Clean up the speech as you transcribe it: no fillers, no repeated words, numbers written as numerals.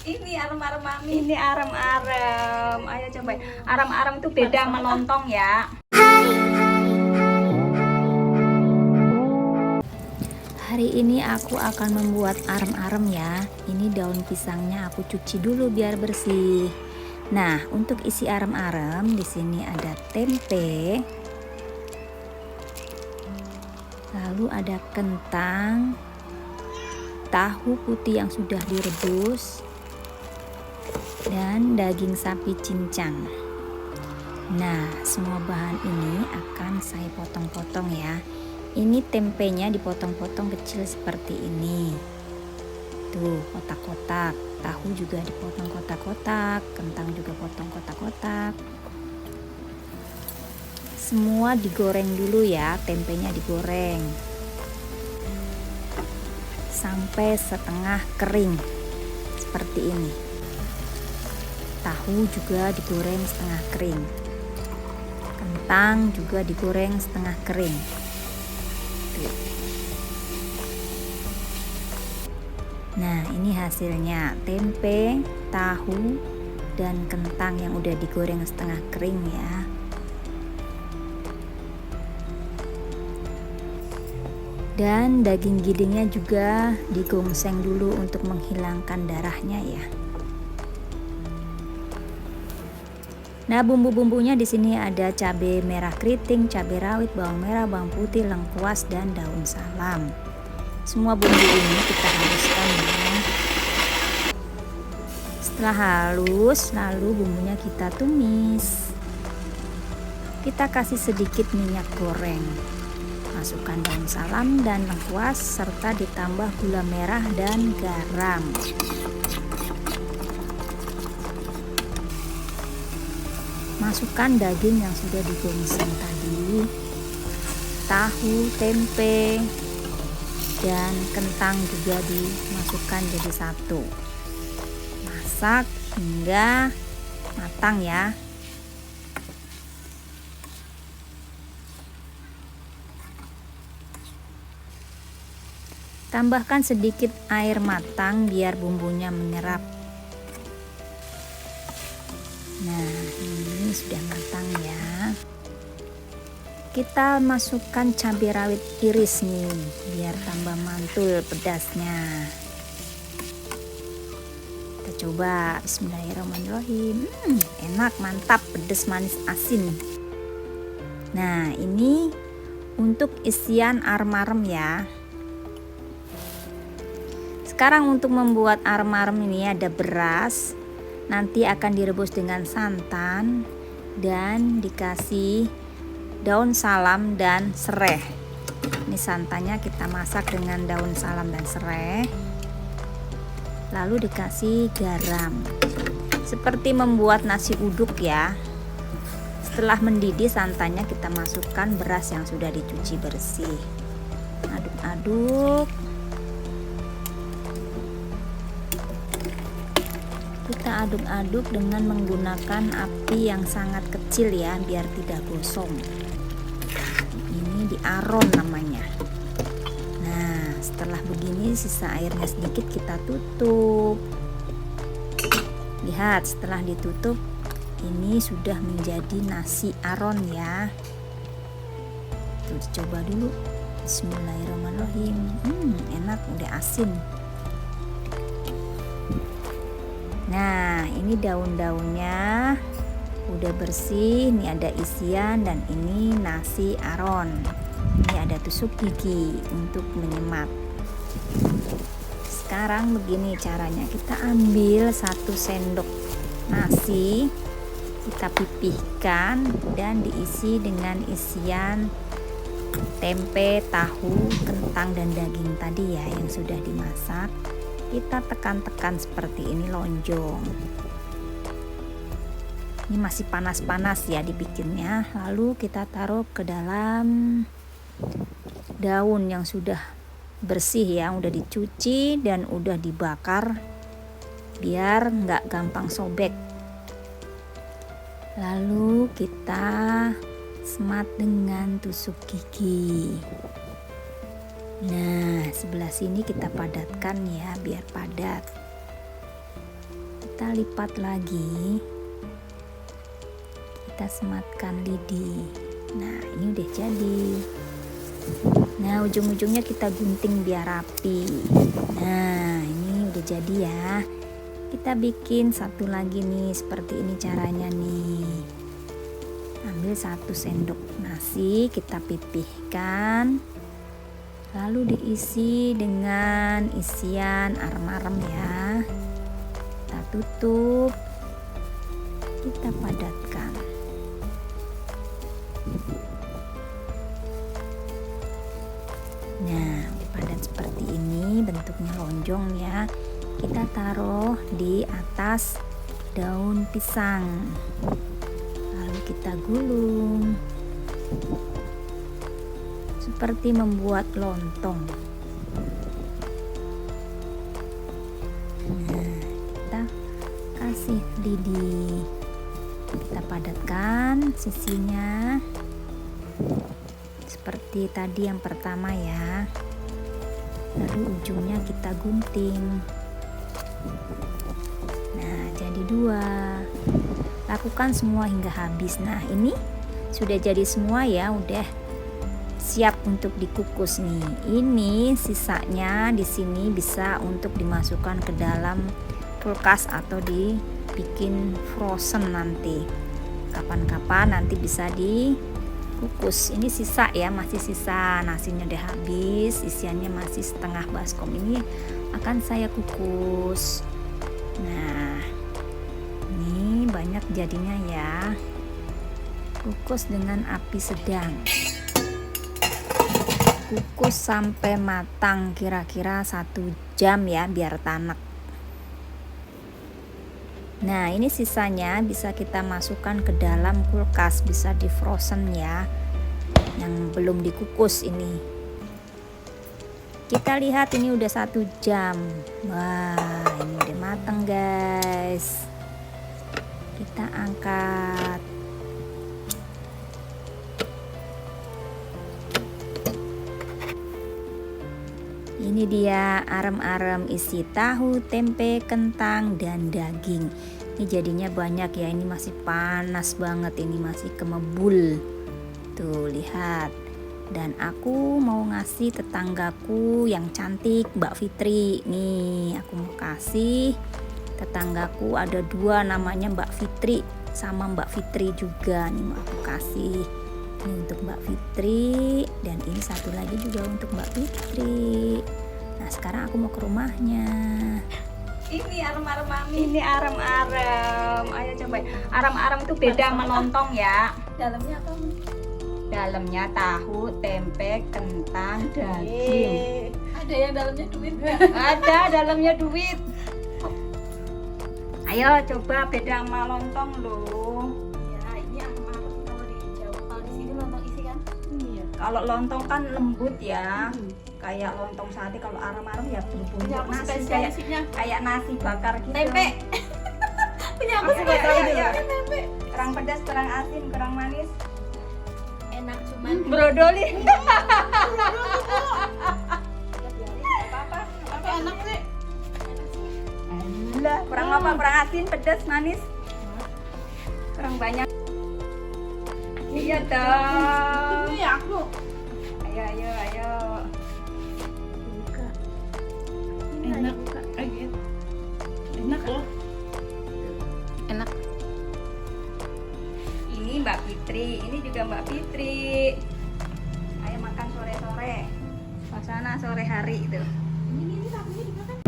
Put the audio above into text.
Ini arem-arem mami. Ini arem-arem. Ayo coba. Arem-arem itu beda sama lontong ya. Hari ini aku akan membuat arem-arem ya. Ini daun pisangnya aku cuci dulu biar bersih. Nah, untuk isi arem-arem di sini ada tempe. Lalu ada kentang, tahu putih yang sudah direbus, dan daging sapi cincang. Nah, semua bahan ini akan saya potong-potong ya. Ini tempenya dipotong-potong kecil seperti ini. Tuh, kotak-kotak. Tahu juga dipotong kotak-kotak, kentang juga potong kotak-kotak. Semua digoreng dulu ya, tempenya digoreng sampai setengah kering seperti ini. Tahu juga digoreng setengah kering, kentang juga digoreng setengah kering. Tuh. Nah, ini hasilnya, tempe, tahu, dan kentang yang udah digoreng setengah kering ya. Dan daging gidingnya juga digongseng dulu untuk menghilangkan darahnya ya. Nah, bumbu-bumbunya di sini ada cabai merah keriting, cabai rawit, bawang merah, bawang putih, lengkuas, dan daun salam. Semua bumbu ini kita haluskan ya. Setelah halus, lalu bumbunya kita tumis. Kita kasih sedikit minyak goreng. Masukkan daun salam dan lengkuas serta ditambah gula merah dan garam. Masukkan daging yang sudah digongseng tadi, tahu, tempe, dan kentang juga dimasukkan jadi satu. Masak hingga matang ya. Tambahkan sedikit air matang biar bumbunya menyerap. Nah, ini sudah matang ya. Kita masukkan cabai rawit iris nih biar tambah mantul pedasnya. Kita coba, bismillahirrahmanirrahim. Enak, mantap, pedas, manis, asin. Nah, ini untuk isian arem-arem ya. Sekarang untuk membuat arem-arem ini ada beras, nanti akan direbus dengan santan dan dikasih daun salam dan sereh. Ini santannya kita masak dengan daun salam dan sereh. Lalu dikasih garam. Seperti membuat nasi uduk ya. Setelah mendidih santannya kita masukkan beras yang sudah dicuci bersih. Aduk-aduk. Kita aduk-aduk dengan menggunakan api yang sangat kecil ya, biar tidak gosong. Ini diaron namanya. Nah, setelah begini sisa airnya sedikit kita tutup. Lihat, setelah ditutup ini sudah menjadi nasi aron ya. Tuh, coba dulu. Bismillahirrahmanirrahim. Enak, udah asin. Nah, ini daun-daunnya udah bersih. Ini ada isian dan ini nasi aron. Ini ada tusuk gigi untuk menyemat. Sekarang begini caranya, kita ambil 1 sendok nasi, kita pipihkan dan diisi dengan isian tempe, tahu, kentang, dan daging tadi ya yang sudah dimasak. Kita tekan-tekan seperti ini lonjong. Ini masih panas-panas ya dibikinnya. Lalu kita taruh ke dalam daun yang sudah bersih ya, udah dicuci dan udah dibakar biar nggak gampang sobek. Lalu kita semat dengan tusuk gigi. Nah, sebelah sini kita padatkan ya biar padat. Kita lipat lagi, kita sematkan lidi. Nah, ini udah jadi. Nah, ujung-ujungnya kita gunting biar rapi. Nah, ini udah jadi ya. Kita bikin satu lagi nih, seperti ini caranya nih. Ambil 1 sendok nasi, kita pipihkan, lalu diisi dengan isian arem-arem ya. Kita tutup, kita padatkan. Nah, padat seperti ini, bentuknya lonjong ya. Kita taruh di atas daun pisang, lalu kita gulung seperti membuat lontong. Nah, kita kasih lidi, kita padatkan sisinya seperti tadi yang pertama ya, lalu ujungnya kita gunting. Nah, jadi 2. Lakukan semua hingga habis. Nah, ini sudah jadi semua ya, udah siap untuk dikukus nih. Ini sisanya di sini bisa untuk dimasukkan ke dalam kulkas atau dibikin frozen nanti. Kapan-kapan nanti bisa dikukus. Ini sisa ya, masih sisa, nasinya udah habis, isiannya masih setengah baskom. Ini akan saya kukus. Nah, ini banyak jadinya ya. Kukus dengan api sedang. Kukus sampai matang, kira-kira 1 jam ya, biar tanek. Nah, ini sisanya bisa kita masukkan ke dalam kulkas, bisa di frozen ya, yang belum dikukus ini. Kita lihat ini udah 1 jam. Wah, ini udah mateng guys. Kita angkat. Ini dia arem-arem isi tahu, tempe, kentang, dan daging. Ini jadinya banyak ya, ini masih panas banget, ini masih kemebul. Tuh, lihat. Dan aku mau ngasih tetanggaku yang cantik, Mbak Fitri. Nih, aku mau kasih tetanggaku, ada 2 namanya Mbak Fitri sama Mbak Fitri juga. Nih mau aku kasih. Ini untuk Mbak Fitri, dan ini satu lagi juga untuk Mbak Fitri. Nah, sekarang aku mau ke rumahnya. Ini arem-arem mami. Ini arem-arem. Ayo coba. Arem-arem itu beda sama lontong ya. Dalamnya apa? Dalamnya tahu, tempe, kentang, daging. Ada yang dalamnya duit nggak? Ada dalamnya duit. Ayo coba, beda sama lontong loh. Ya, ini arem-arem kalau di Jawa. Kalau di sini lontong isi kan? Iya. Kalau lontong kan lembut ya, kayak lontong sate. Kalau arem-arem ya Punya berbumbu aku nasi, spesialisinya. kayak nasi bakar gitu. Tempe. Punya aku Oke, spesialisinya ayo. tempe. Kurang pedas, kurang asin, kurang manis. Enak cuman. Brodoli. Tapi enak sih. Alah, kurang apa? Kurang asin, pedas, manis. Kurang banyak. Iya dong. Ini ya aku. Ayo, ayo, ayo. Buka. Enak kayak gitu. Enak loh. Enak. Ini Mbak Fitri, ini juga Mbak Fitri. Ayo makan sore-sore. Suasana sore hari itu. Ini tahunya dimakan.